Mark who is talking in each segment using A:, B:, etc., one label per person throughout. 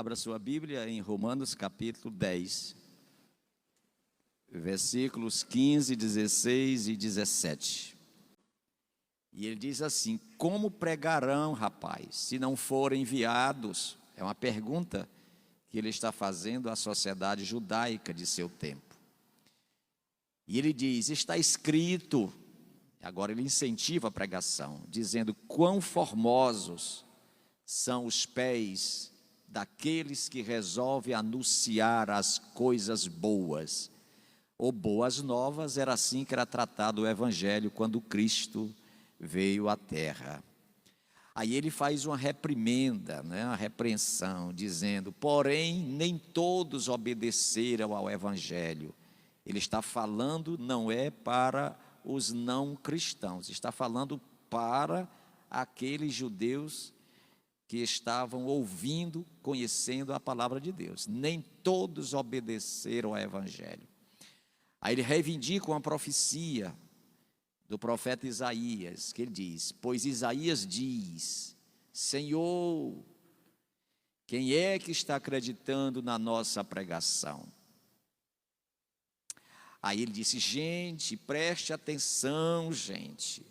A: Abra sua Bíblia em Romanos capítulo 10, versículos 15, 16 e 17. E ele diz assim: como pregarão, rapaz, se não forem enviados? É uma pergunta que ele está fazendo à sociedade judaica de seu tempo. E ele diz: está escrito. Agora ele incentiva a pregação, dizendo: quão formosos são os pés daqueles que resolvem anunciar as coisas boas, ou boas novas. Era assim que era tratado o evangelho quando Cristo veio à terra. Aí ele faz uma reprimenda, uma repreensão, dizendo: porém nem todos obedeceram ao evangelho. Ele está falando, não é para os não cristãos, está falando para aqueles judeus que estavam ouvindo, conhecendo a palavra de Deus. Nem todos obedeceram ao evangelho. Aí ele reivindica uma profecia do profeta Isaías, que ele diz: pois Isaías diz: Senhor, quem é que está acreditando na nossa pregação? Aí ele disse: gente, preste atenção, gente.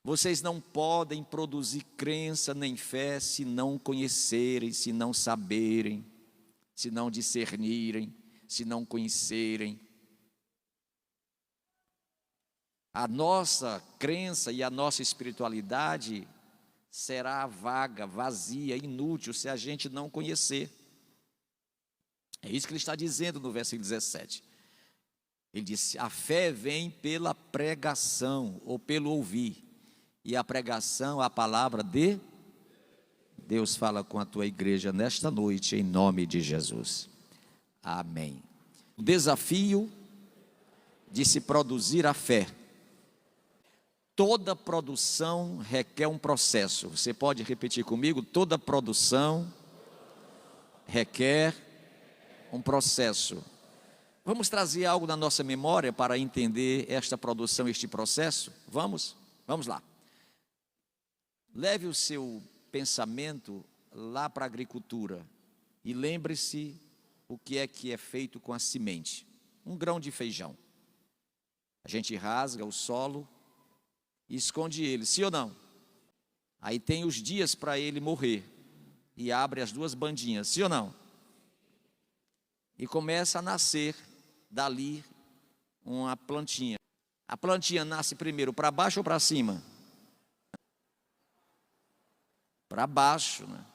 A: Vocês não podem produzir crença nem fé se não conhecerem, se não saberem, se não discernirem, se não conhecerem. A nossa crença e a nossa espiritualidade será vaga, vazia, inútil se a gente não conhecer. É isso que ele está dizendo no versículo 17. Ele disse: a fé vem pela pregação ou pelo ouvir. E a pregação, a palavra de Deus. Fala com a tua igreja nesta noite, em nome de Jesus. Amém. O desafio de se produzir a fé. Toda produção requer um processo. Você pode repetir comigo? Toda produção requer um processo. Vamos trazer algo na nossa memória para entender esta produção, este processo? Vamos lá. Leve o seu pensamento lá para a agricultura e lembre-se o que é feito com a semente. Um grão de feijão. A gente rasga o solo e esconde ele, sim ou não? Aí tem os dias para ele morrer e abre as duas bandinhas, sim ou não? E começa a nascer dali uma plantinha. A plantinha nasce primeiro para baixo ou para cima? Para baixo, né?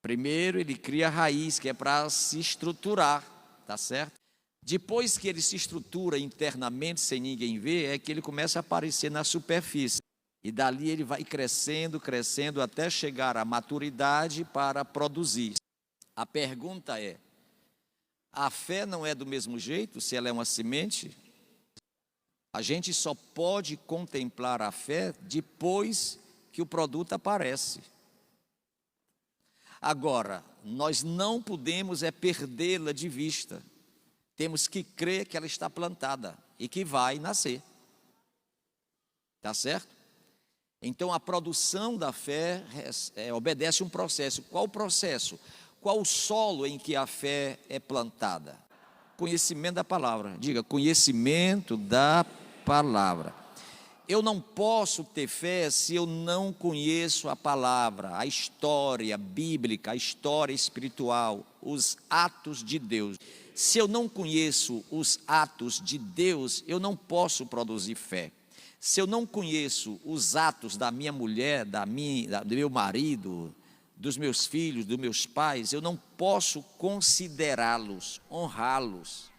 A: Primeiro ele cria a raiz, que é para se estruturar, tá certo? Depois que ele se estrutura internamente, sem ninguém ver, é que ele começa a aparecer na superfície. E dali ele vai crescendo, crescendo, até chegar à maturidade para produzir. A pergunta é: a fé não é do mesmo jeito, se ela é uma semente? A gente só pode contemplar a fé depois que o produto aparece. Agora, nós não podemos perdê-la de vista. Temos que crer que ela está plantada e que vai nascer. Tá certo? Então a produção da fé obedece um processo. Qual o processo? Qual o solo em que a fé é plantada? Conhecimento da palavra. Diga: conhecimento da palavra. Eu não posso ter fé se eu não conheço a palavra, a história bíblica, a história espiritual, os atos de Deus. Se eu não conheço os atos de Deus, eu não posso produzir fé. Se eu não conheço os atos da minha mulher, do meu marido, dos meus filhos, dos meus pais, eu não posso considerá-los, honrá-los.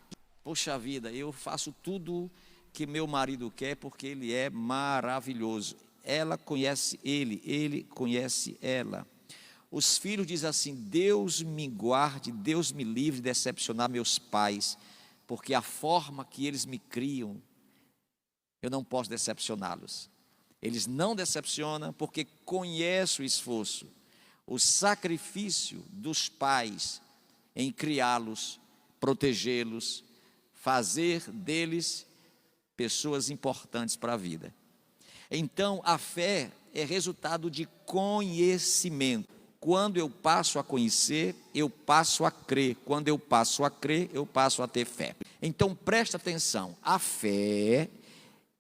A: Poxa vida, eu faço tudo que meu marido quer porque ele é maravilhoso. Ela conhece ele conhece ela. Os filhos dizem assim: Deus me guarde, Deus me livre de decepcionar meus pais, porque a forma que eles me criam, eu não posso decepcioná-los. Eles não decepcionam porque conhecem o esforço, o sacrifício dos pais em criá-los, protegê-los, fazer deles pessoas importantes para a vida. Então a fé é resultado de conhecimento. Quando eu passo a conhecer, eu passo a crer. Quando eu passo a crer, eu passo a ter fé. Então presta atenção, a fé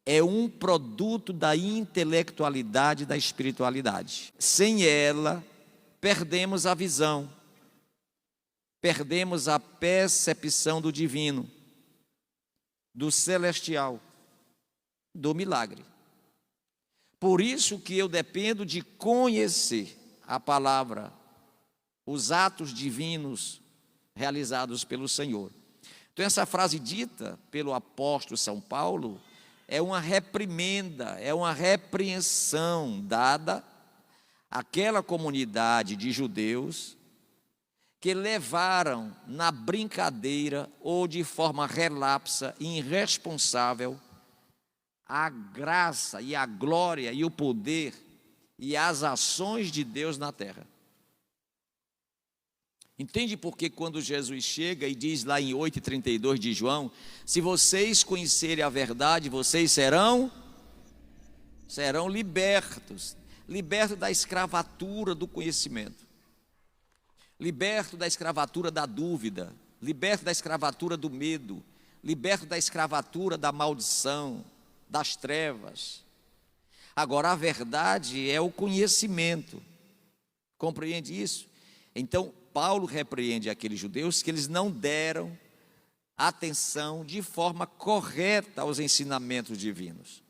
A: é um produto da intelectualidade e da espiritualidade. Sem ela, perdemos a visão, perdemos a percepção do divino, do celestial, do milagre. Por isso que eu dependo de conhecer a palavra, os atos divinos realizados pelo Senhor. Então essa frase dita pelo apóstolo São Paulo é uma reprimenda, é uma repreensão dada àquela comunidade de judeus que levaram na brincadeira ou de forma relapsa e irresponsável a graça e a glória e o poder e as ações de Deus na terra. Entende por que quando Jesus chega e diz lá em 8,32 de João, se vocês conhecerem a verdade, vocês serão libertos, libertos da escravatura do conhecimento, libertos da escravatura da dúvida, libertos da escravatura do medo, libertos da escravatura da maldição, das trevas. Agora, a verdade é o conhecimento. Compreende isso? Então, Paulo repreende aqueles judeus que eles não deram atenção de forma correta aos ensinamentos divinos.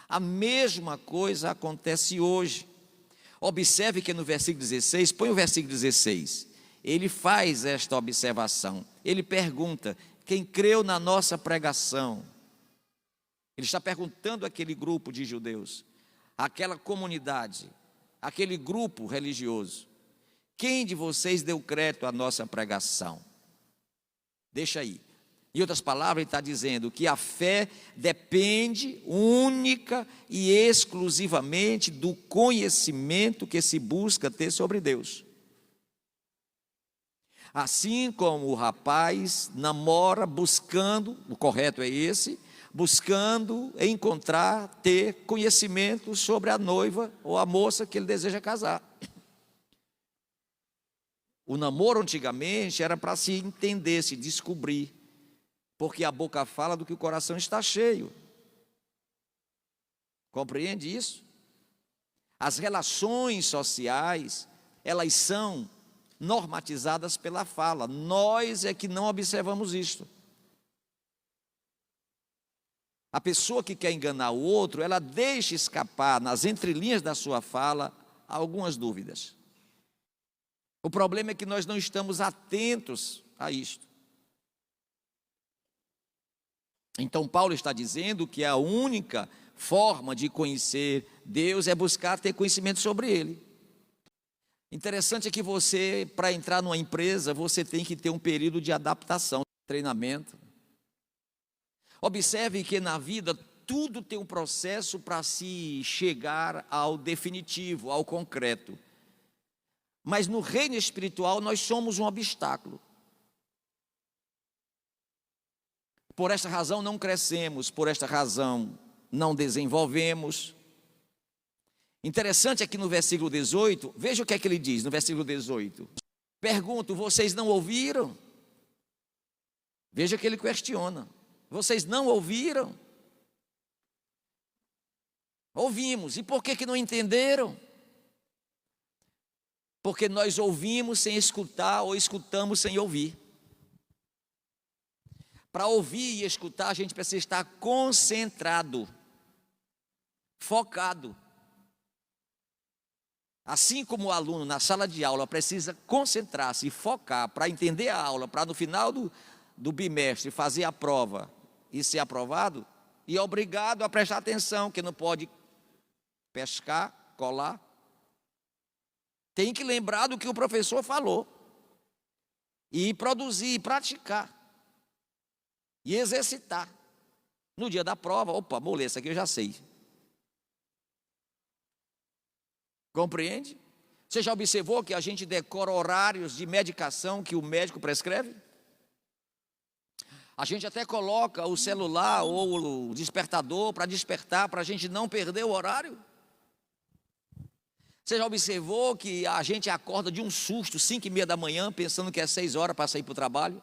A: A mesma coisa acontece hoje. Observe que no versículo 16, põe o versículo 16, ele faz esta observação. Ele pergunta, quem creu na nossa pregação? Ele está perguntando àquele grupo de judeus, aquela comunidade, aquele grupo religioso, quem de vocês deu crédito à nossa pregação? Deixa aí. Em outras palavras, ele está dizendo que a fé depende única e exclusivamente do conhecimento que se busca ter sobre Deus. Assim como o rapaz namora buscando, o correto é esse, buscando encontrar, ter conhecimento sobre a noiva ou a moça que ele deseja casar. O namoro antigamente era para se entender, se descobrir, porque a boca fala do que o coração está cheio. Compreende isso? As relações sociais, elas são normatizadas pela fala. Nós é que não observamos isto. A pessoa que quer enganar o outro, ela deixa escapar nas entrelinhas da sua fala algumas dúvidas. O problema é que nós não estamos atentos a isto. Então Paulo está dizendo que a única forma de conhecer Deus é buscar ter conhecimento sobre Ele. Interessante é que você, para entrar numa empresa, você tem que ter um período de adaptação, treinamento. Observe que na vida tudo tem um processo para se chegar ao definitivo, ao concreto. Mas no reino espiritual nós somos um obstáculo. Por esta razão não crescemos, por esta razão não desenvolvemos. Interessante aqui no versículo 18, veja o que é que ele diz no versículo 18. Pergunto, vocês não ouviram? Veja que ele questiona. Vocês não ouviram? Ouvimos. E por que não entenderam? Porque nós ouvimos sem escutar ou escutamos sem ouvir. Para ouvir e escutar, a gente precisa estar concentrado, focado. Assim como o aluno na sala de aula precisa concentrar-se e focar para entender a aula, para no final do bimestre fazer a prova e ser aprovado, e é obrigado a prestar atenção, que não pode pescar, colar. Tem que lembrar do que o professor falou, e produzir, praticar, e exercitar. No dia da prova, opa, moleza, isso aqui eu já sei. Compreende? Você já observou que a gente decora horários de medicação que o médico prescreve? A gente até coloca o celular ou o despertador para despertar, para a gente não perder o horário. Você já observou que a gente acorda de um susto, 5h30 da manhã, pensando que é 6 horas para sair para o trabalho?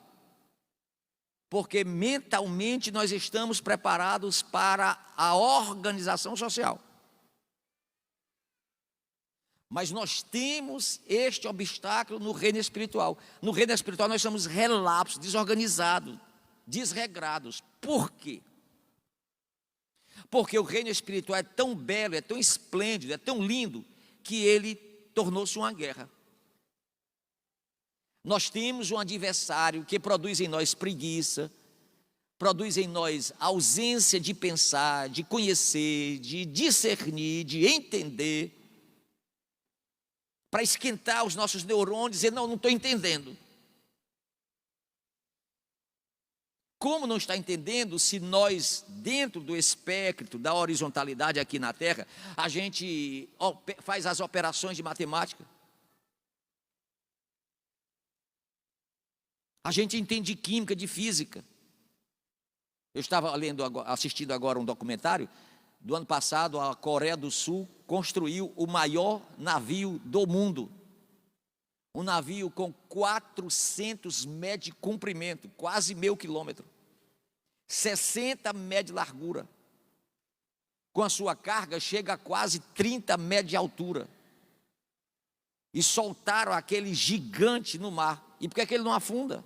A: Porque mentalmente nós estamos preparados para a organização social. Mas nós temos este obstáculo no reino espiritual. No reino espiritual nós somos relapsos, desorganizados, desregrados. Por quê? Porque o reino espiritual é tão belo, é tão esplêndido, é tão lindo, que ele tornou-se uma guerra. Nós temos um adversário que produz em nós preguiça, produz em nós ausência de pensar, de conhecer, de discernir, de entender, para esquentar os nossos neurônios e dizer, não estou entendendo. Como não está entendendo se nós, dentro do espectro da horizontalidade aqui na Terra, a gente faz as operações de matemática? A gente entende química, de física. Eu estava assistindo agora um documentário. Do ano passado, a Coreia do Sul construiu o maior navio do mundo. Um navio com 400 metros de comprimento, quase 1.000 quilômetros. 60 metros de largura. Com a sua carga, chega a quase 30 metros de altura. E soltaram aquele gigante no mar. E por que ele não afunda?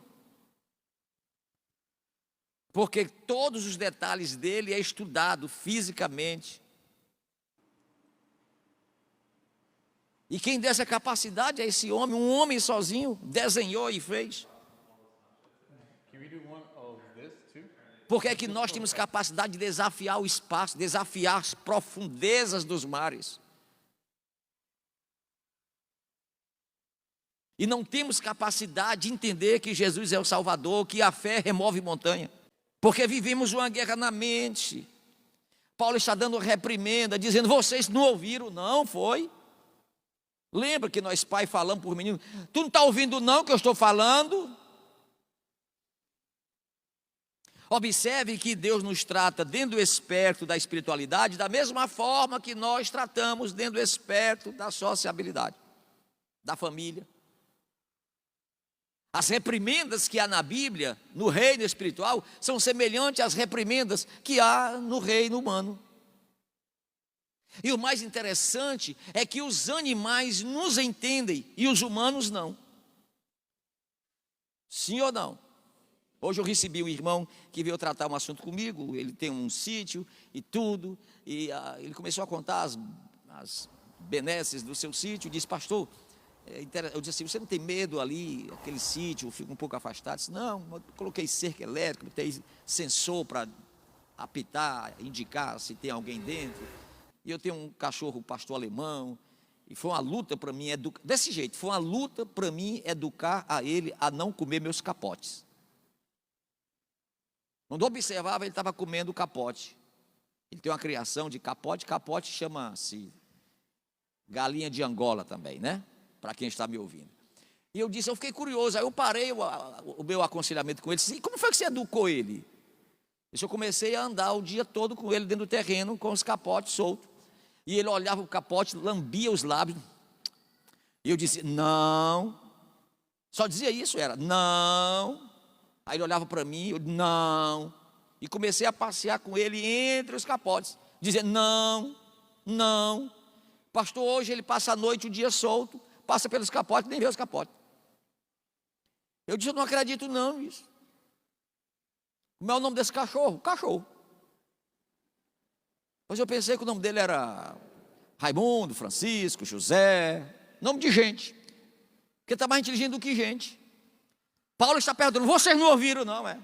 A: Porque todos os detalhes dele é estudado fisicamente. E quem deu essa capacidade é esse homem, um homem sozinho, desenhou e fez. Por que é que nós temos capacidade de desafiar o espaço, desafiar as profundezas dos mares? E não temos capacidade de entender que Jesus é o Salvador, que a fé remove montanha. Porque vivemos uma guerra na mente. Paulo está dando reprimenda, dizendo, vocês não ouviram, não foi? Lembra que nós pais falamos por menino, tu não está ouvindo não que eu estou falando? Observe que Deus nos trata dentro do espectro da espiritualidade, da mesma forma que nós tratamos dentro do espectro da sociabilidade, da família. As reprimendas que há na Bíblia, no reino espiritual, são semelhantes às reprimendas que há no reino humano. E o mais interessante é que os animais nos entendem e os humanos não. Sim ou não? Hoje eu recebi um irmão que veio tratar um assunto comigo, ele tem um sítio e tudo, e ele começou a contar as benesses do seu sítio, e disse, pastor, eu disse assim, você não tem medo ali, aquele sítio, eu fico um pouco afastado? Eu disse, não, eu coloquei cerca elétrica, botei sensor para apitar, indicar se tem alguém dentro, e eu tenho um cachorro pastor alemão, e foi uma luta para mim, desse jeito, foi uma luta para mim educar a ele a não comer meus capotes. Quando eu observava, ele estava comendo o capote. Ele tem uma criação de capote, capote chama-se galinha de Angola também, né? Para quem está me ouvindo. E eu disse, eu fiquei curioso, aí eu parei o meu aconselhamento com ele, disse, e como foi que você educou ele? Eu comecei a andar o dia todo com ele dentro do terreno, com os capotes soltos. E ele olhava o capote, lambia os lábios. E eu disse, não. Só dizia isso, era, não. Aí ele olhava para mim, eu, não. E comecei a passear com ele entre os capotes, dizendo, não, não. Pastor, hoje ele passa a noite, o dia solto, passa pelos capotes, nem vê os capotes. Eu disse, eu não acredito não nisso. Como é o nome desse cachorro? Cachorro. Mas eu pensei que o nome dele era Raimundo, Francisco, José, nome de gente, porque está mais inteligente do que gente. Paulo está perguntando, vocês não ouviram não, é?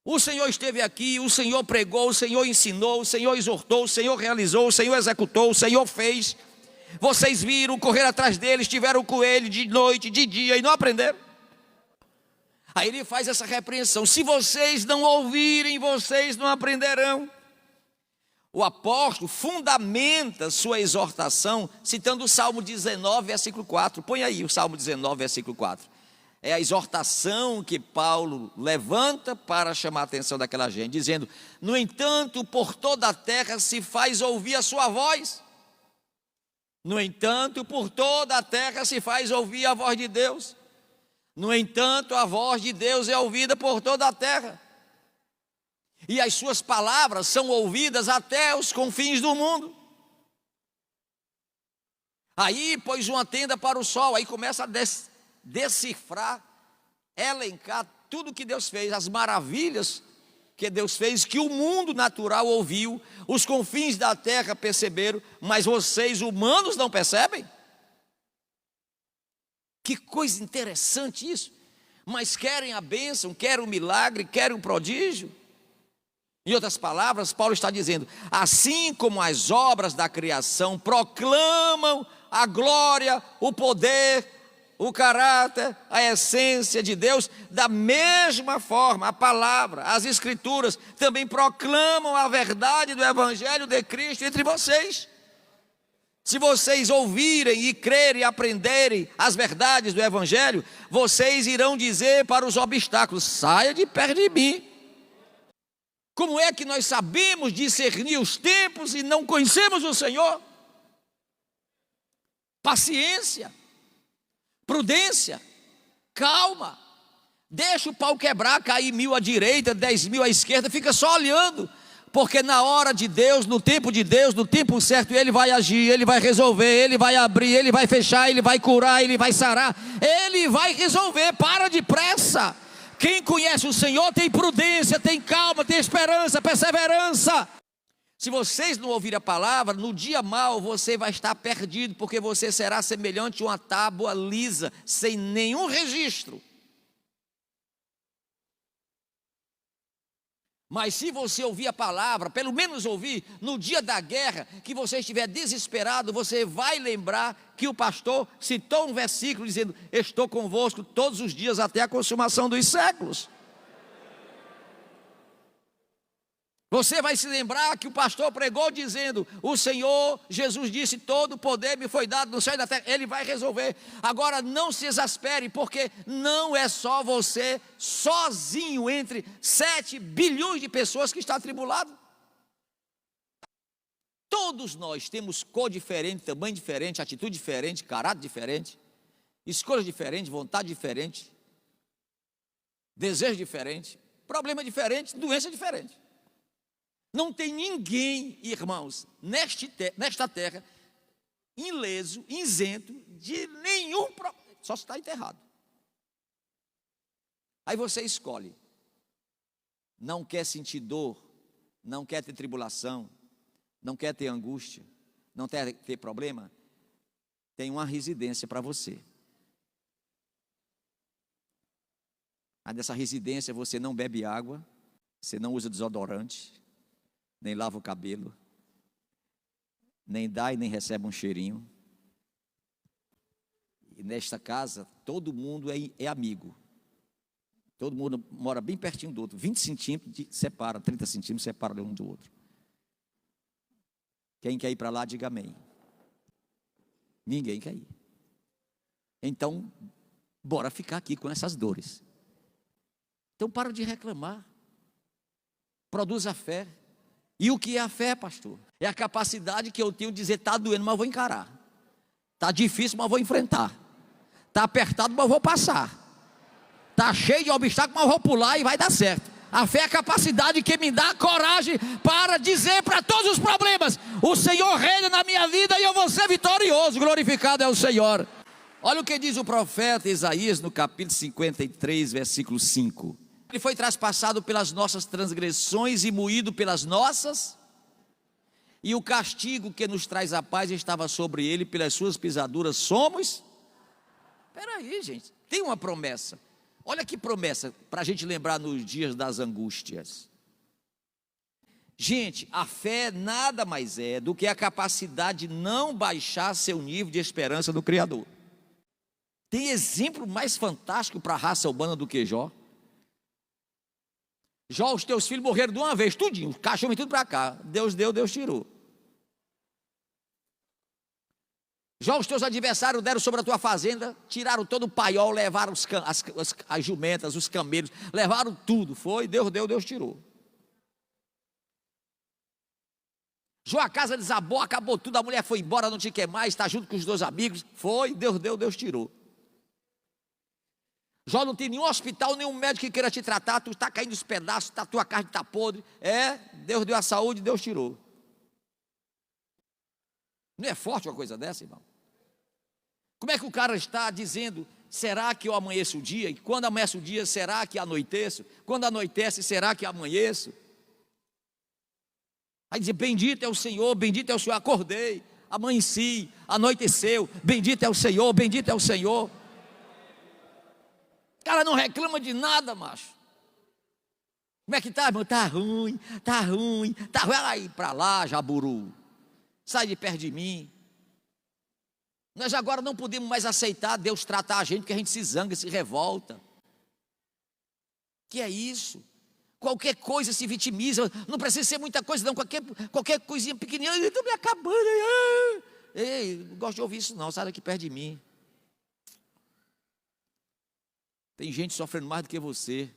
A: O Senhor esteve aqui, o Senhor pregou, o Senhor ensinou, o Senhor exortou, o Senhor realizou, o Senhor executou, o Senhor fez. Vocês viram, correram atrás dele, estiveram com ele de noite, de dia e não aprenderam. Aí ele faz essa repreensão, se vocês não ouvirem, vocês não aprenderão. O apóstolo fundamenta sua exortação citando o Salmo 19, versículo 4. Põe aí o Salmo 19, versículo 4. É a exortação que Paulo levanta para chamar a atenção daquela gente, dizendo, no entanto, por toda a terra se faz ouvir a sua voz. No entanto, por toda a terra se faz ouvir a voz de Deus. No entanto, a voz de Deus é ouvida por toda a terra. E as suas palavras são ouvidas até os confins do mundo. Aí pôs uma tenda para o sol, aí começa a decifrar, elencar tudo que Deus fez, as maravilhas que Deus fez, que o mundo natural ouviu, os confins da terra perceberam, mas vocês humanos não percebem? Que coisa interessante isso. Mas querem a bênção, querem o milagre, querem o prodígio. Em outras palavras, Paulo está dizendo: assim como as obras da criação proclamam a glória, o poder, o caráter, a essência de Deus, da mesma forma, a palavra, as escrituras também proclamam a verdade do evangelho de Cristo entre vocês. Se vocês ouvirem e crerem e aprenderem as verdades do evangelho, vocês irão dizer para os obstáculos: saia de perto de mim. Como é que nós sabemos discernir os tempos e não conhecemos o Senhor? Paciência, prudência, calma. Deixa o pau quebrar, cair 1000 à direita, 10.000 à esquerda, fica só olhando. Porque na hora de Deus, no tempo de Deus, no tempo certo, Ele vai agir, Ele vai resolver, Ele vai abrir, Ele vai fechar, Ele vai curar, Ele vai sarar, Ele vai resolver. Para de pressa. Quem conhece o Senhor tem prudência, tem calma, tem esperança, perseverança. Se vocês não ouvirem a palavra, no dia mau você vai estar perdido, porque você será semelhante a uma tábua lisa, sem nenhum registro. Mas se você ouvir a palavra, pelo menos ouvir, no dia da guerra, que você estiver desesperado, você vai lembrar que o pastor citou um versículo dizendo: estou convosco todos os dias até a consumação dos séculos. Você vai se lembrar que o pastor pregou dizendo: o Senhor Jesus disse, todo o poder me foi dado no céu e na terra. Ele vai resolver. Agora não se exaspere, porque não é só você sozinho entre 7 bilhões de pessoas que está atribulado. Todos nós temos cor diferente, tamanho diferente, atitude diferente, caráter diferente, escolhas diferentes, vontade diferente, desejo diferente, problema diferente, doença diferente. Não tem ninguém, irmãos, nesta terra, ileso, isento de nenhum problema, só se está enterrado. Aí você escolhe, não quer sentir dor, não quer ter tribulação, não quer ter angústia, não quer ter problema, tem uma residência para você. Aí nessa residência você não bebe água, você não usa desodorante, nem lava o cabelo, nem dá e nem recebe um cheirinho. E nesta casa, todo mundo é amigo. Todo mundo mora bem pertinho do outro. 20 centímetros separa, 30 centímetros separa um do outro. Quem quer ir para lá, diga amém. Ninguém quer ir. Então, bora ficar aqui com essas dores. Então, para de reclamar. Produza fé. E o que é a fé, pastor? É a capacidade que eu tenho de dizer: está doendo, mas vou encarar. Está difícil, mas vou enfrentar. Está apertado, mas vou passar. Está cheio de obstáculos, mas vou pular e vai dar certo. A fé é a capacidade que me dá coragem para dizer para todos os problemas: o Senhor reina na minha vida e eu vou ser vitorioso. Glorificado é o Senhor. Olha o que diz o profeta Isaías no capítulo 53, versículo 5. Ele foi traspassado pelas nossas transgressões e moído pelas nossas, e o castigo que nos traz a paz estava sobre ele, pelas suas pisaduras somos. Espera aí, gente, tem uma promessa. Olha que promessa para a gente lembrar nos dias das angústias. Gente, a fé nada mais é do que a capacidade de não baixar seu nível de esperança no Criador. Tem exemplo mais fantástico para a raça humana do que Jó? Jó, os teus filhos morreram de uma vez, tudinho, cachorro e tudo para cá. Deus deu, Deus tirou. Jó, os teus adversários deram sobre a tua fazenda, tiraram todo o paiol, levaram as jumentas, os camelos, levaram tudo, foi, Deus deu, Deus tirou. Jó, a casa desabou, acabou tudo, a mulher foi embora, não te quer mais, está junto com os 2 amigos. Foi, Deus deu, Deus tirou. Jó não tem nenhum hospital, nenhum médico que queira te tratar, tu está caindo os pedaços, tua carne está podre. Deus deu a saúde, Deus tirou. Não é forte uma coisa dessa, irmão? Como é que o cara está dizendo, será que eu amanheço o dia? E quando amanhece o dia, será que anoiteço? Quando anoitece, será que amanheço? Aí dizer, bendito é o Senhor, acordei, amanheci, anoiteceu, bendito é o Senhor, bendito é o Senhor. O cara não reclama de nada, macho. Como é que tá, irmão? Tá ruim. Vai para lá, jaburu. Sai de perto de mim. Nós agora não podemos mais aceitar Deus tratar a gente, porque a gente se zanga, se revolta. Que é isso? Qualquer coisa se vitimiza, não precisa ser muita coisa não, qualquer coisinha pequenininha, eu estou me acabando. Ei, não gosto de ouvir isso não, sai daqui perto de mim. Tem gente sofrendo mais do que você.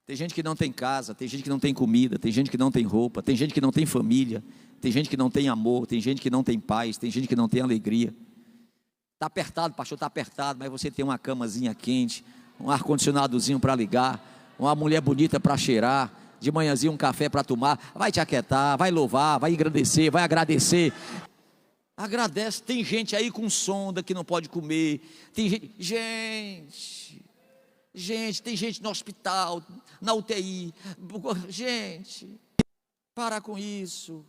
A: Tem gente que não tem casa, tem gente que não tem comida, tem gente que não tem roupa, tem gente que não tem família, tem gente que não tem amor, tem gente que não tem paz, tem gente que não tem alegria. Está apertado, pastor, está apertado, mas você tem uma camazinha quente, um ar-condicionadozinho para ligar, uma mulher bonita para cheirar, de manhãzinha um café para tomar, vai te aquietar, vai louvar, vai engrandecer, vai agradecer. Agradece. Tem gente aí com sonda que não pode comer, tem gente, tem gente no hospital, na UTI, gente, para com isso.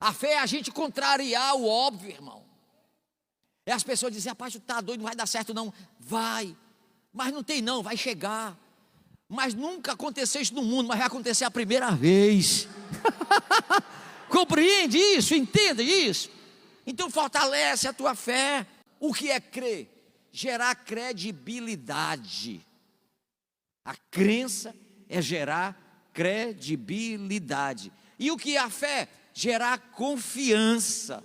A: A fé é a gente contrariar o óbvio, irmão. É as pessoas dizem, rapaz, tu tá doido, não vai dar certo não. Vai, mas não tem não, vai chegar. Mas nunca aconteceu isso no mundo, mas vai acontecer a primeira vez. Compreende isso? Entenda isso? Então fortalece a tua fé. O que é crer? Gerar credibilidade. A crença é gerar credibilidade. E o que é a fé? Gerar confiança.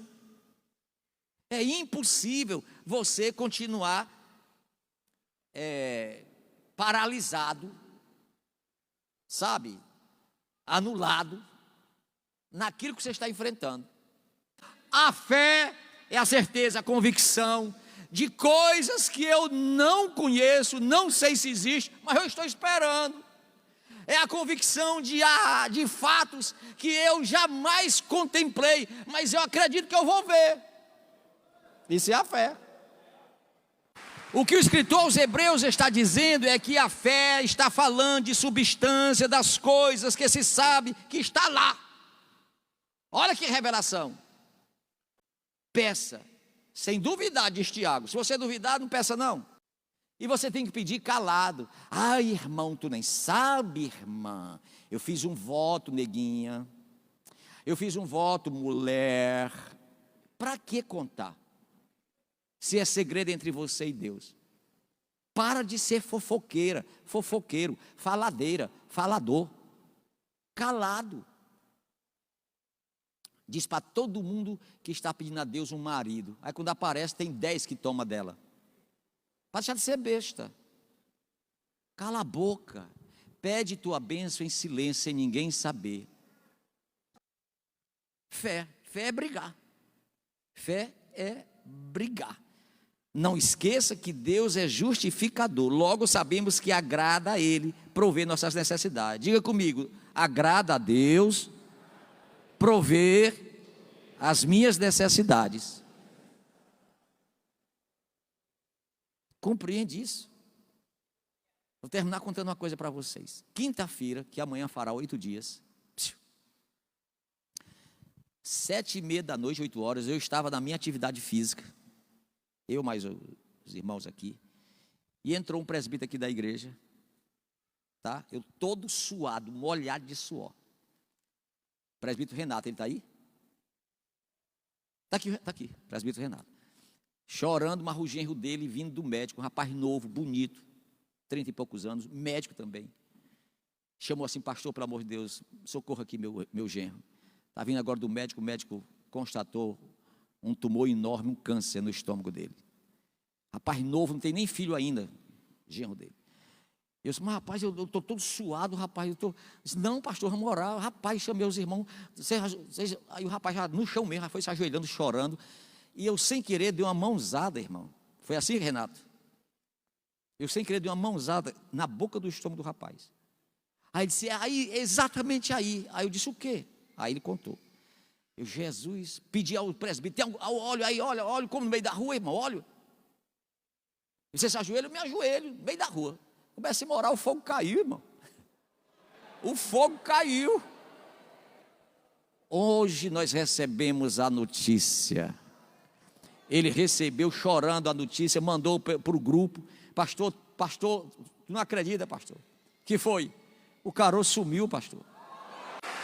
A: É impossível você continuar paralisado, sabe, anulado naquilo que você está enfrentando. A fé é a certeza, a convicção de coisas que eu não conheço, não sei se existe, mas eu estou esperando. É a convicção de fatos que eu jamais contemplei, mas eu acredito que eu vou ver. Isso é a fé. O que o escritor aos Hebreus está dizendo é que a fé está falando de substância das coisas que se sabe que está lá. Olha que revelação. Peça, sem duvidar, diz Tiago. Se você duvidar, não peça não. E você tem que pedir calado. Ai, irmão, tu nem sabe, irmã. Eu fiz um voto, neguinha. Eu fiz um voto, mulher. Para que contar? Se é segredo entre você e Deus. Para de ser fofoqueira, fofoqueiro, faladeira, falador. Calado. Diz para todo mundo que está pedindo a Deus um marido. Aí quando aparece tem 10 que toma dela. Para deixar de ser besta. Cala a boca. Pede tua bênção em silêncio, sem ninguém saber. Fé é brigar. Fé é brigar. Não esqueça que Deus é justificador. Logo sabemos que agrada a Ele prover nossas necessidades. Diga comigo, agrada a Deus prover as minhas necessidades. Compreende isso? Vou terminar contando uma coisa para vocês. Quinta-feira, que amanhã fará 8 dias, 7:30 da noite, 8 horas, eu estava na minha atividade física, eu mais os irmãos aqui, e entrou um presbítero aqui da igreja, tá? Eu todo suado, molhado de suor. Presbítero Renato, ele está aí? Está aqui, presbítero Renato. Chorando, mas o genro dele vindo do médico, um rapaz novo, bonito, 30 e poucos anos, médico também. Chamou assim, pastor, pelo amor de Deus, socorra aqui meu genro. Está vindo agora do médico, o médico constatou um tumor enorme, um câncer no estômago dele. Rapaz novo, não tem nem filho ainda, genro dele. Eu disse, mas rapaz, eu estou todo suado, rapaz. Disse, não, pastor, vamos orar. Rapaz, chamei os irmãos. Aí o rapaz já no chão mesmo, já foi se ajoelhando, chorando. E eu, sem querer, dei uma mãozada, irmão. Foi assim, Renato? Eu, sem querer, dei uma mãozada na boca do estômago do rapaz. Aí ele disse, aí, exatamente aí. Aí eu disse, o quê? Aí ele contou. Eu, Jesus, pedi ao presbítero, tem óleo aí, óleo como no meio da rua, irmão, óleo. Você se ajoelha? Eu me ajoelho, no meio da rua. Começa a morar, o fogo caiu, irmão. O fogo caiu. Hoje nós recebemos a notícia. Ele recebeu chorando a notícia, mandou para o grupo. Pastor, tu não acredita, pastor? Que foi? O caroço sumiu, pastor.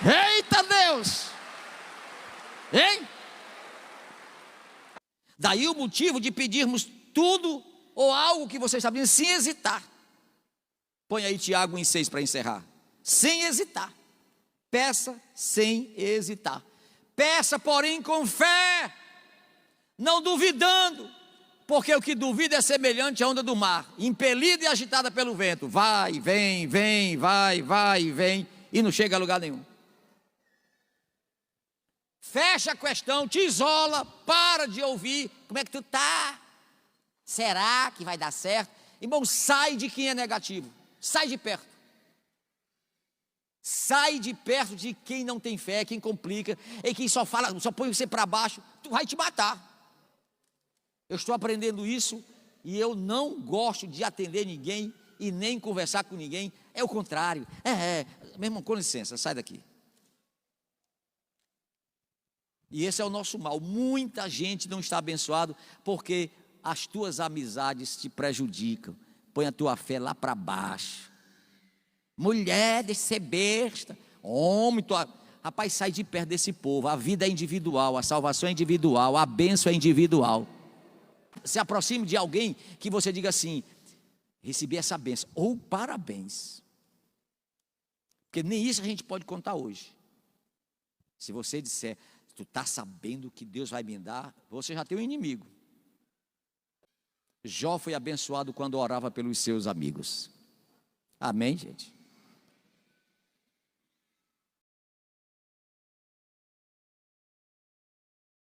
A: Eita Deus! Hein? Daí o motivo de pedirmos tudo ou algo que você está pedindo sem hesitar. Põe aí Tiago 1,6 para encerrar. Sem hesitar. Peça sem hesitar. Peça, porém, com fé, não duvidando, porque o que duvida é semelhante à onda do mar, impelida e agitada pelo vento. Vai, vem, vai, vem, e não chega a lugar nenhum. Fecha a questão, te isola, para de ouvir. Como é que tu está? Será que vai dar certo? Irmão, sai de quem é negativo. Sai de perto. Sai de perto de quem não tem fé, quem complica, e quem só fala, só põe você para baixo. Tu vai te matar. Eu estou aprendendo isso e eu não gosto de atender ninguém e nem conversar com ninguém. É o contrário. Meu irmão, com licença, sai daqui. E esse é o nosso mal. Muita gente não está abençoado porque as tuas amizades te prejudicam. Põe a tua fé lá para baixo. Mulher, deixa de ser besta. Homem, rapaz, sai de perto desse povo. A vida é individual, a salvação é individual, a bênção é individual. Se aproxime de alguém que você diga assim, recebi essa bênção, ou parabéns. Porque nem isso a gente pode contar hoje. Se você disser, tu está sabendo que Deus vai me dar, você já tem um inimigo. Jó foi abençoado quando orava pelos seus amigos. Amém, gente?